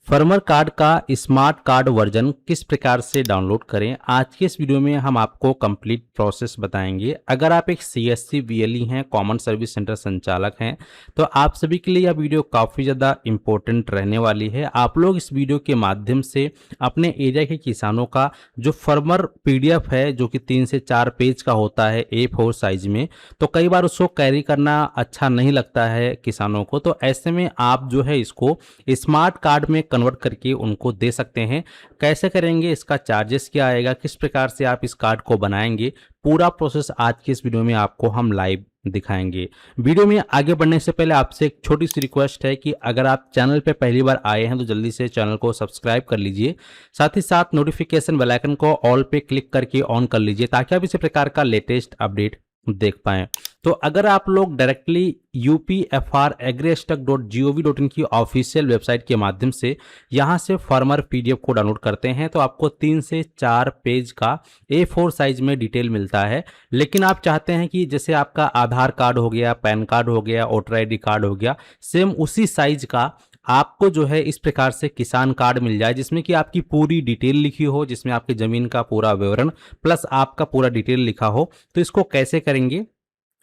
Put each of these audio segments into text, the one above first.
Farmer card का smart card version किस प्रकार से डाउनलोड करें, आज के इस वीडियो में हम आपको कंप्लीट प्रोसेस बताएंगे। अगर आप एक सीएससी वीएलई हैं, कॉमन सर्विस सेंटर संचालक हैं, तो आप सभी के लिए यह वीडियो काफ़ी ज़्यादा इम्पोर्टेंट रहने वाली है। आप लोग इस वीडियो के माध्यम से अपने एरिया के किसानों का जो फार्मर पीडीएफ है, जो कि 3 से 4 पेज का होता है A4 साइज में, तो कई बार उसको कैरी करना अच्छा नहीं लगता है किसानों को। तो ऐसे में आप जो है इसको स्मार्ट कार्ड में कन्वर्ट करके उनको दे सकते हैं। कैसे करेंगे, इसका चार्जेस क्या आएगा, किस प्रकार से आप इस कार्ड को बनाएंगे, पूरा प्रोसेस आज के इस वीडियो में आपको हम लाइव दिखाएंगे। वीडियो में आगे बढ़ने से पहले आपसे एक छोटी सी रिक्वेस्ट है कि अगर आप चैनल पे पहली बार आए हैं तो जल्दी से चैनल को सब्सक्राइब कर लीजिए। साथ ही साथ नोटिफिकेशन बेल आइकन को ऑल पे क्लिक करके ऑन कर लीजिए ताकि आप इसी प्रकार का लेटेस्ट अपडेट देख पाएं। तो अगर आप लोग डायरेक्टली upfragristock.gov.in की ऑफिशियल वेबसाइट के माध्यम से यहां से फार्मर पीडीएफ को डाउनलोड करते हैं तो आपको 3 से 4 पेज का A4 साइज में डिटेल मिलता है। लेकिन आप चाहते हैं कि जैसे आपका आधार कार्ड हो गया, पैन कार्ड हो गया, वोटर आईडी कार्ड हो गया, सेम उसी साइज का आपको जो है इस प्रकार से किसान कार्ड मिल जाए, जिसमें कि आपकी पूरी डिटेल लिखी हो, जिसमें आपकी जमीन का पूरा विवरण प्लस आपका पूरा डिटेल लिखा हो। तो इसको कैसे करेंगे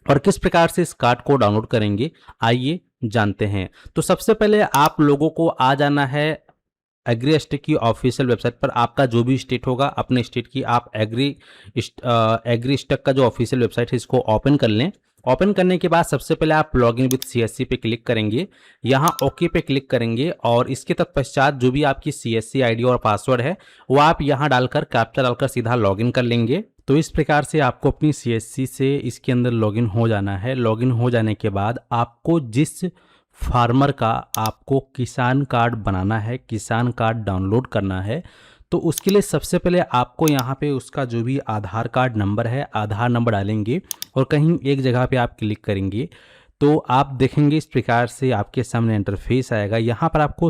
और किस प्रकार से इस कार्ड को डाउनलोड करेंगे, आइए जानते हैं। तो सबसे पहले आप लोगों को आ जाना है एग्रीस्टेक की ऑफिशियल वेबसाइट पर। आपका जो भी स्टेट होगा, अपने स्टेट की आप एग्रीस्टेक का जो ऑफिशियल वेबसाइट है इसको ओपन कर लें। ओपन करने के बाद सबसे पहले आप लॉगिन विद सीएससी पे क्लिक करेंगे, यहाँ ओके पे क्लिक करेंगे और इसके तत्पश्चात जो भी आपकी सीएससी आईडी और पासवर्ड है वो आप यहाँ डालकर कैप्चा डालकर सीधा लॉगिन कर लेंगे। तो इस प्रकार से आपको अपनी सीएससी से इसके अंदर लॉगिन हो जाना है। लॉगिन हो जाने के बाद आपको जिस फार्मर का आपको किसान कार्ड बनाना है, किसान कार्ड डाउनलोड करना है, तो उसके लिए सबसे पहले आपको यहाँ पे उसका जो भी आधार कार्ड नंबर है, आधार नंबर डालेंगे और कहीं एक जगह पे आप क्लिक करेंगे तो आप देखेंगे इस प्रकार से आपके सामने इंटरफेस आएगा। यहाँ पर आपको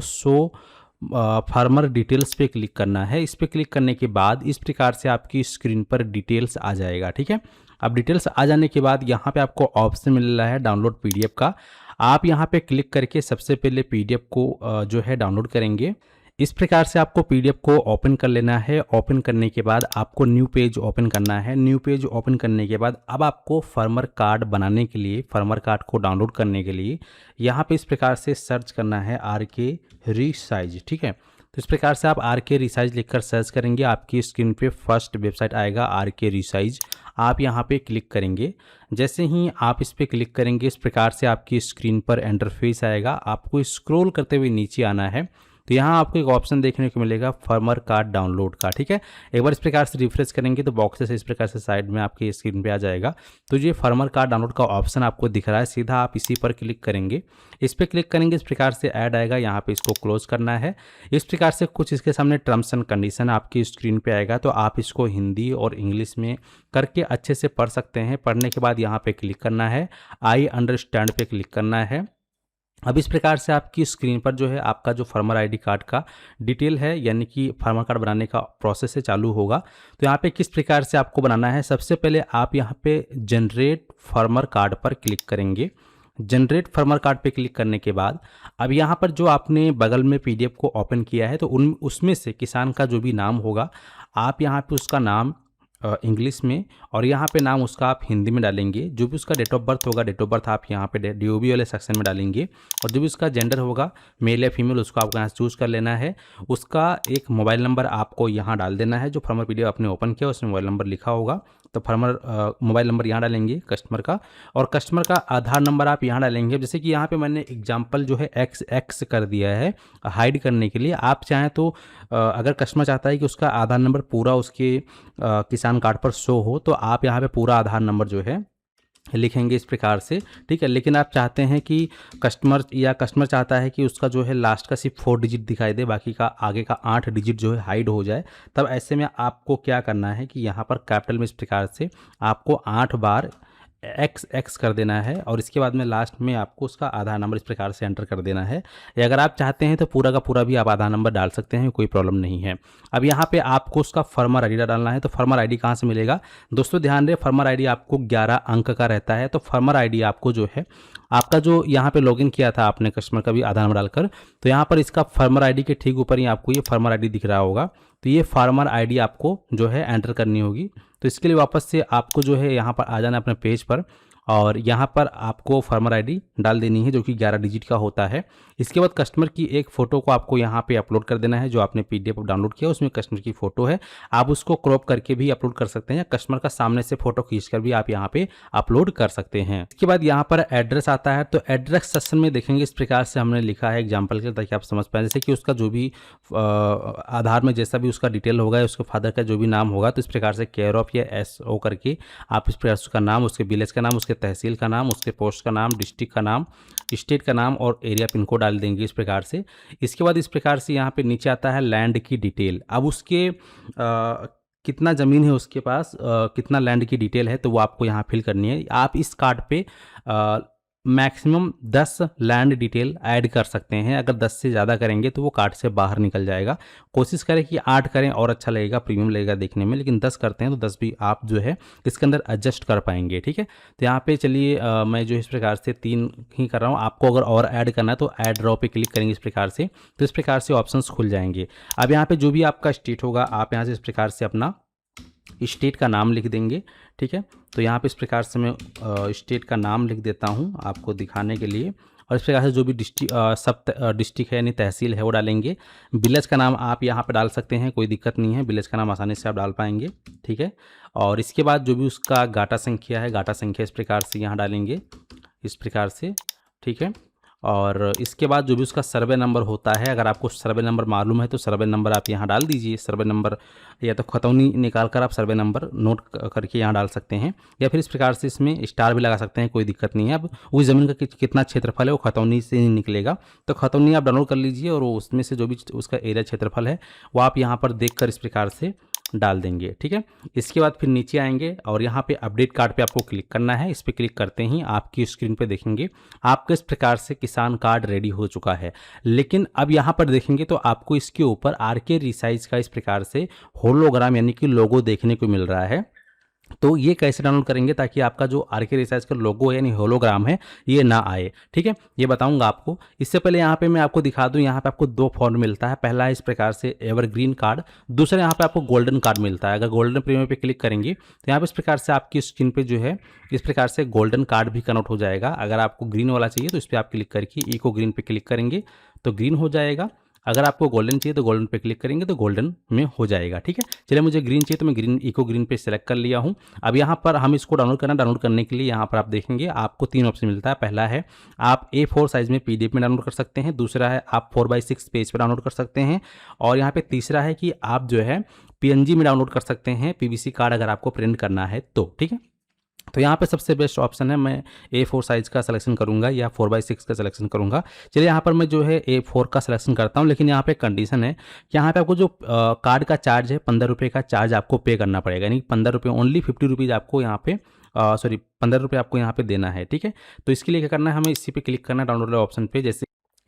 फार्मर डिटेल्स पे क्लिक करना है। इस पे क्लिक करने के बाद इस प्रकार से आपकी स्क्रीन पर डिटेल्स आ जाएगा। ठीक है, अब डिटेल्स आ जाने के बाद यहाँ पे आपको ऑप्शन मिल रहा है डाउनलोड पीडीएफ का। आप यहाँ पे क्लिक करके सबसे पहले पीडीएफ को जो है डाउनलोड करेंगे। इस प्रकार से आपको पीडीएफ को ओपन कर लेना है। ओपन करने के बाद आपको न्यू पेज ओपन करना है। न्यू पेज ओपन करने के बाद अब आपको फार्मर कार्ड बनाने के लिए, फार्मर कार्ड को डाउनलोड करने के लिए यहाँ पे इस प्रकार से सर्च करना है RK रीसाइज। ठीक है, तो इस प्रकार से आप RK रीसाइज लिखकर सर्च करेंगे, आपकी स्क्रीन पे फर्स्ट वेबसाइट आएगा RK रीसाइज। आप यहाँ पे क्लिक करेंगे। जैसे ही आप इस पे क्लिक करेंगे इस प्रकार से आपकी स्क्रीन पर इंटरफेस आएगा। आपको स्क्रॉल करते हुए नीचे आना है तो यहाँ आपको एक ऑप्शन देखने को मिलेगा फार्मर कार्ड डाउनलोड का। ठीक है, एक बार इस प्रकार से रिफ्रेश करेंगे तो बॉक्सेस इस प्रकार से साइड में आपकी स्क्रीन पे आ जाएगा। तो ये फार्मर कार्ड डाउनलोड का ऑप्शन आपको दिख रहा है, सीधा आप इसी पर क्लिक करेंगे। इस पर क्लिक करेंगे, इस प्रकार से ऐड आएगा, यहाँ पे इसको क्लोज करना है। इस प्रकार से कुछ इसके सामने टर्म्स एंड कंडीशन आपकी स्क्रीन पे आएगा, तो आप इसको हिंदी और इंग्लिश में करके अच्छे से पढ़ सकते हैं। पढ़ने के बाद यहाँ पे क्लिक करना है, आई अंडरस्टैंड पे क्लिक करना है। अब इस प्रकार से आपकी स्क्रीन पर जो है आपका जो फार्मर आईडी कार्ड का डिटेल है, यानी कि फार्मर कार्ड बनाने का प्रोसेस है, चालू होगा। तो यहाँ पे किस प्रकार से आपको बनाना है, सबसे पहले आप यहाँ पे जनरेट फार्मर कार्ड पर क्लिक करेंगे। जनरेट फार्मर कार्ड पे क्लिक करने के बाद अब यहाँ पर जो आपने बगल में पीडीएफ को ओपन किया है तो उसमें से किसान का जो भी नाम होगा आप यहाँ पे उसका नाम इंग्लिश में और यहाँ पे नाम उसका आप हिंदी में डालेंगे। जो भी उसका डेट ऑफ बर्थ होगा, डेट ऑफ बर्थ आप यहाँ पे DOB वाले सेक्शन में डालेंगे और जो भी उसका जेंडर होगा, मेल या फीमेल, उसको आपको यहाँ चूज़ कर लेना है। उसका एक मोबाइल नंबर आपको यहाँ डाल देना है। जो फार्मर पीडीएफ आपने ओपन किया उसमें मोबाइल नंबर लिखा होगा, तो फार्मर मोबाइल नंबर यहाँ डालेंगे कस्टमर का, और कस्टमर का आधार नंबर आप यहाँ डालेंगे। जैसे कि यहाँ पे मैंने एग्जांपल जो है XX कर दिया है हाइड करने के लिए। आप चाहें तो अगर कस्टमर चाहता है कि उसका आधार नंबर पूरा उसके किसान कार्ड पर शो हो तो आप यहाँ पे पूरा आधार नंबर जो है लिखेंगे इस प्रकार से। ठीक है, लेकिन आप चाहते हैं कि कस्टमर चाहता है कि उसका जो है लास्ट का सिर्फ 4 डिजिट दिखाई दे, बाकी का आगे का 8 डिजिट जो है हाइड हो जाए, तब ऐसे में आपको क्या करना है कि यहाँ पर कैपिटल में इस प्रकार से आपको 8 बार एक्स कर देना है और इसके बाद में लास्ट में आपको उसका आधार नंबर इस प्रकार से एंटर कर देना है। या अगर आप चाहते हैं तो पूरा का पूरा भी आप आधार नंबर डाल सकते हैं, कोई प्रॉब्लम नहीं है। अब यहाँ पे आपको उसका फार्मर आईडी डालना है। तो फार्मर आईडी कहाँ से मिलेगा दोस्तों, ध्यान रहे फार्मर आईडी आपको 11 अंक का रहता है। तो फार्मर आईडी आपको जो है आपका जो यहाँ पे लॉगिन किया था आपने कस्टमर का भी आधार नंबर डालकर, तो यहाँ पर इसका फार्मर आईडी के ठीक ऊपर ही आपको ये फार्मर आईडी दिख रहा होगा। तो ये फार्मर आईडी आपको जो है एंटर करनी होगी। तो इसके लिए वापस से आपको जो है यहाँ पर आ जाना अपने पेज पर और यहाँ पर आपको फार्मर आईडी डाल देनी है जो कि 11 डिजिट का होता है। इसके बाद कस्टमर की एक फ़ोटो को आपको यहाँ पे अपलोड कर देना है। जो आपने पीडीएफ डाउनलोड किया उसमें कस्टमर की फ़ोटो है, आप उसको क्रॉप करके भी अपलोड कर सकते हैं या कस्टमर का सामने से फ़ोटो खींचकर भी आप यहाँ पे अपलोड कर सकते हैं। इसके बाद यहाँ पर एड्रेस आता है। तो एड्रेस सेक्शन में देखेंगे इस प्रकार से हमने लिखा है एग्जाम्पल के ताकि आप समझ पाएँ, जैसे कि उसका जो भी आधार में जैसा भी उसका डिटेल होगा, उसके फादर का जो भी नाम होगा, तो इस प्रकार से केयर ऑफ या SO करके आप इस प्रकार से उसका नाम, उसके विलेज का नाम, उसके तहसील का नाम, उसके पोस्ट का नाम, डिस्ट्रिक्ट का नाम, स्टेट का नाम और एरिया पिन कोड डाल देंगे इस प्रकार से। इसके बाद इस प्रकार से यहाँ पे नीचे आता है लैंड की डिटेल। अब उसके कितना ज़मीन है उसके पास, कितना लैंड की डिटेल है, तो वो आपको यहाँ फिल करनी है। आप इस कार्ड पे मैक्सिमम 10 लैंड डिटेल ऐड कर सकते हैं। अगर 10 से ज़्यादा करेंगे तो वो कार्ड से बाहर निकल जाएगा। कोशिश करें कि 8 करें और अच्छा लगेगा, प्रीमियम लगेगा देखने में, लेकिन 10 करते हैं तो 10 भी आप जो है इसके अंदर एडजस्ट कर पाएंगे। ठीक है, तो यहाँ पे चलिए मैं जो इस प्रकार से 3 ही कर रहा हूँ। आपको अगर और ऐड करना है तो ऐड ड्रॉ पे क्लिक करेंगे इस प्रकार से, तो इस प्रकार से ऑप्शंस खुल जाएंगे। अब यहाँ पे जो भी आपका स्टेट होगा आप यहाँ से इस प्रकार से अपना स्टेट का नाम लिख देंगे। ठीक है, तो यहाँ पे इस प्रकार से मैं स्टेट का नाम लिख देता हूँ आपको दिखाने के लिए। और इस प्रकार से जो भी डिस्ट्रिक्ट है यानी तहसील है वो डालेंगे। विलेज का नाम आप यहाँ पे डाल सकते हैं, कोई दिक्कत नहीं है, विलेज का नाम आसानी से आप डाल पाएंगे। ठीक है, और इसके बाद जो भी उसका गाटा संख्या है, गाटा संख्या इस प्रकार से यहाँ डालेंगे इस प्रकार से। ठीक है, और इसके बाद जो भी उसका सर्वे नंबर होता है, अगर आपको सर्वे नंबर मालूम है तो सर्वे नंबर आप यहाँ डाल दीजिए। सर्वे नंबर या तो खतौनी निकाल कर आप सर्वे नंबर नोट करके यहाँ डाल सकते हैं, या फिर इस प्रकार से इसमें स्टार भी लगा सकते हैं, कोई दिक्कत नहीं है। अब उस ज़मीन का कितना क्षेत्रफल है वो खतौनी से ही निकलेगा, तो खतौनी आप डाउनलोड कर लीजिए और उसमें से जो भी उसका एरिया क्षेत्रफल है वो आप यहाँ पर देख कर इस प्रकार से डाल देंगे। ठीक है, इसके बाद फिर नीचे आएंगे और यहाँ पे अपडेट कार्ड पे आपको क्लिक करना है। इस पर क्लिक करते ही आपकी स्क्रीन पे देखेंगे आपका इस प्रकार से किसान कार्ड रेडी हो चुका है। लेकिन अब यहाँ पर देखेंगे तो आपको इसके ऊपर RK रिसाइज का इस प्रकार से होलोग्राम यानी कि लोगो देखने को मिल रहा है। तो ये कैसे डाउनलोड करेंगे ताकि आपका जो RK रिसाइज का लोगो है यानी होलोग्राम है ये ना आए। ठीक है, ये बताऊंगा आपको। इससे पहले यहाँ पे मैं आपको दिखा दूं, यहाँ पे आपको 2 फॉर्म मिलता है। पहला है इस प्रकार से एवरग्रीन कार्ड, दूसरा यहाँ पे आपको गोल्डन कार्ड मिलता है। अगर गोल्डन प्रीमियम पे क्लिक करेंगे तो यहाँ पे इस प्रकार से आपकी स्क्रीन पे जो है इस प्रकार से गोल्डन कार्ड भी कन्वर्ट हो जाएगा। अगर आपको ग्रीन वाला चाहिए तो इस पर आप क्लिक करके इको ग्रीन पे क्लिक करेंगे तो ग्रीन हो जाएगा। अगर आपको गोल्डन चाहिए तो गोल्डन पे क्लिक करेंगे तो गोल्डन में हो जाएगा। ठीक है, चलिए मुझे ग्रीन चाहिए तो मैं ग्रीन इको ग्रीन पे सेलेक्ट कर लिया हूँ। अब यहाँ पर हम इसको डाउनलोड करने के लिए यहाँ पर आप देखेंगे आपको 3 ऑप्शन मिलता है। पहला है आप A4 साइज में PDF में डाउनलोड कर सकते हैं, दूसरा है आप 4x6 पेज पर डाउनलोड कर सकते हैं, और यहाँ पे तीसरा है कि आप जो है PNG में डाउनलोड कर सकते हैं, PVC कार्ड अगर आपको प्रिंट करना है तो। ठीक है, तो यहाँ पे सबसे बेस्ट ऑप्शन है मैं A4 साइज़ का सिलेक्शन करूँगा या 4x6 का सिलेक्शन करूँगा। चलिए यहाँ पर मैं जो है A4 का सिलेक्शन करता हूँ, लेकिन यहाँ पे कंडीशन है कि यहाँ पे आपको जो कार्ड का चार्ज है 15 रुपये का चार्ज आपको पे करना पड़ेगा, यानी 15 रुपये, ओनली 50 रुपीज़ आपको यहाँ पे 15 रुपये आपको यहाँ पे देना है। ठीक है, तो इसके लिए क्या करना है, हमें इसी पे क्लिक करना है डाउनलोड वाले ऑप्शन पे।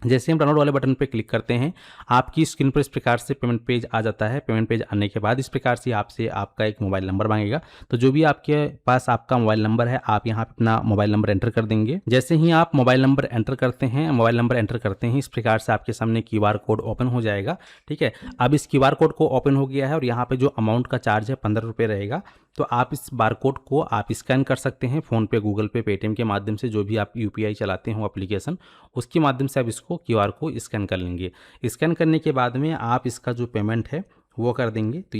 जैसे हम डाउनलोड वाले बटन पे क्लिक करते हैं आपकी स्क्रीन पर इस प्रकार से पेमेंट पेज आ जाता है। पेमेंट पेज आने के बाद इस प्रकार से आपसे आपका एक मोबाइल नंबर मांगेगा, तो जो भी आपके पास आपका मोबाइल नंबर है आप यहाँ पे अपना मोबाइल नंबर एंटर कर देंगे। जैसे ही आप मोबाइल नंबर एंटर करते हैं इस प्रकार से आपके सामने QR कोड ओपन हो जाएगा। ठीक है, अब इस QR कोड को ओपन हो गया है और यहाँ पे जो अमाउंट का चार्ज है 15 रुपये रहेगा। तो आप इस बारकोड को आप स्कैन कर सकते हैं फ़ोन पे, गूगल पे, पेटीएम के माध्यम से, जो भी आप UPI चलाते हो एप्लीकेशन उसके माध्यम से आप इसको QR को स्कैन कर लेंगे। स्कैन करने के बाद में आप इसका जो पेमेंट है वो कर देंगे। तो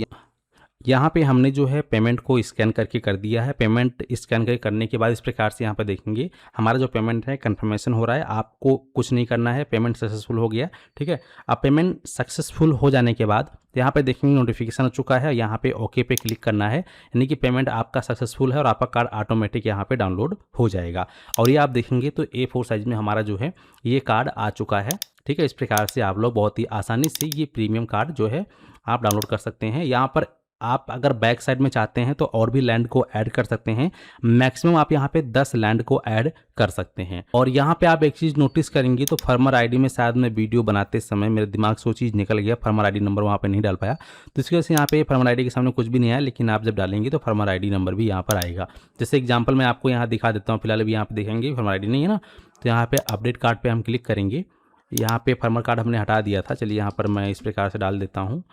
यहाँ पे हमने जो है पेमेंट को स्कैन करके कर दिया है। पेमेंट स्कैन करने के बाद इस प्रकार से यहाँ पे देखेंगे हमारा जो पेमेंट है कंफर्मेशन हो रहा है। आपको कुछ नहीं करना है, पेमेंट सक्सेसफुल हो गया। ठीक है, अब पेमेंट सक्सेसफुल हो जाने के बाद यहाँ पे देखेंगे नोटिफिकेशन आ चुका है, यहाँ पे ओके पे क्लिक करना है, यानी कि पेमेंट आपका सक्सेसफुल है और आपका कार्ड ऑटोमेटिक यहाँ पे डाउनलोड हो जाएगा। और ये आप देखेंगे तो A4 साइज में हमारा जो है ये कार्ड आ चुका है। ठीक है, इस प्रकार से आप लोग बहुत ही आसानी से ये प्रीमियम कार्ड जो है आप डाउनलोड कर सकते हैं। यहाँ पर आप अगर बैक साइड में चाहते हैं तो और भी लैंड को ऐड कर सकते हैं। मैक्सिमम आप यहाँ पे 10 लैंड को ऐड कर सकते हैं। और यहाँ पे आप एक चीज़ नोटिस करेंगे तो फार्मर आईडी में शायद मैं वीडियो बनाते समय मेरे दिमाग से वो चीज़ निकल गया, फार्मर आईडी नंबर वहाँ पे नहीं डाल पाया, तो इसकी वजह से यहाँ पे फार्मर आईडी के सामने कुछ भी नहीं आया, लेकिन आप जब डालेंगे तो फार्मर आईडी नंबर भी यहाँ पर आएगा। जैसे एग्जाम्पल मैं आपको यहाँ दिखा देता हूँ, फिलहाल अभी यहाँ पे देखेंगे फार्मर आईडी नहीं है ना, तो यहाँ पे अपडेट कार्ड पर हम क्लिक करेंगे। यहाँ पे फार्मर कार्ड हमने हटा दिया था, चलिए यहाँ पर मैं इस प्रकार से डाल देता हूँ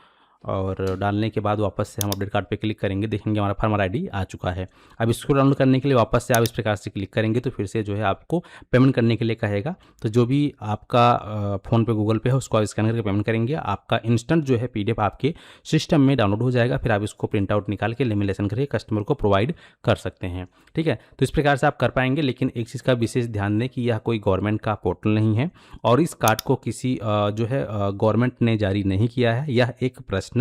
और डालने के बाद वापस से हम अपडेट कार्ड पे क्लिक करेंगे, देखेंगे हमारा फार्मर आईडी आ चुका है। अब इसको डाउनलोड करने के लिए वापस से आप इस प्रकार से क्लिक करेंगे तो फिर से जो है आपको पेमेंट करने के लिए कहेगा। तो जो भी आपका फ़ोन पे गूगल पे है उसको आप स्कैन करके पेमेंट करेंगे, आपका इंस्टेंट जो है PDF आपके सिस्टम में डाउनलोड हो जाएगा। फिर आप इसको प्रिंट आउट निकाल के लेमिनेशन करके कस्टमर को प्रोवाइड कर सकते हैं। ठीक है, तो इस प्रकार से आप कर पाएंगे। लेकिन एक चीज़ का विशेष ध्यान दें कि यह कोई गवर्नमेंट का पोर्टल नहीं है और इस कार्ड को किसी जो है गवर्नमेंट ने जारी नहीं किया है। यह एक पर्सनल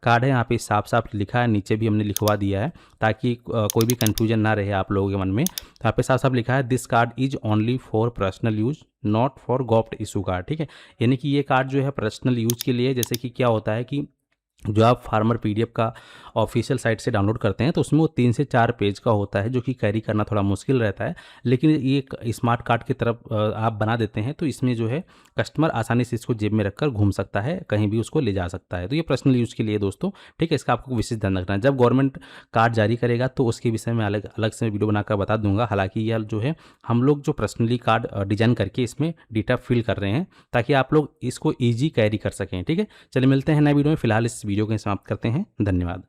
कार्ड है, यहाँ पे साफ साफ लिखा है, नीचे भी हमने लिखवा दिया है ताकि कोई भी कंफ्यूजन ना रहे आप लोगों के मन में। तो यहाँ पे साफ साफ लिखा है this card is only for personal use not for government issue card. ठीक है, यानी कि ये कार्ड जो है पर्सनल यूज के लिए। जैसे कि क्या होता है कि जो आप फार्मर PDF का ऑफिशियल साइट से डाउनलोड करते हैं तो उसमें वो 3 से 4 पेज का होता है, जो कि कैरी करना थोड़ा मुश्किल रहता है। लेकिन ये एक स्मार्ट कार्ड की तरफ आप बना देते हैं तो इसमें जो है कस्टमर आसानी से इसको जेब में रखकर घूम सकता है, कहीं भी उसको ले जा सकता है। तो ये पर्सनल यूज़ के लिए दोस्तों। ठीक है, इसका आपको विशेष ध्यान रखना है। जब गवर्नमेंट कार्ड जारी करेगा तो उसके विषय में अलग अलग से वीडियो बनाकर बता दूंगा। हालांकि यह जो है हम लोग जो पर्सनली कार्ड डिजाइन करके इसमें डेटा फिल कर रहे हैं ताकि आप लोग इसको ईजी कैरी कर सकें। ठीक है, चलिए मिलते हैं नए वीडियो में। फिलहाल इस वीडियो को समाप्त करते हैं। धन्यवाद।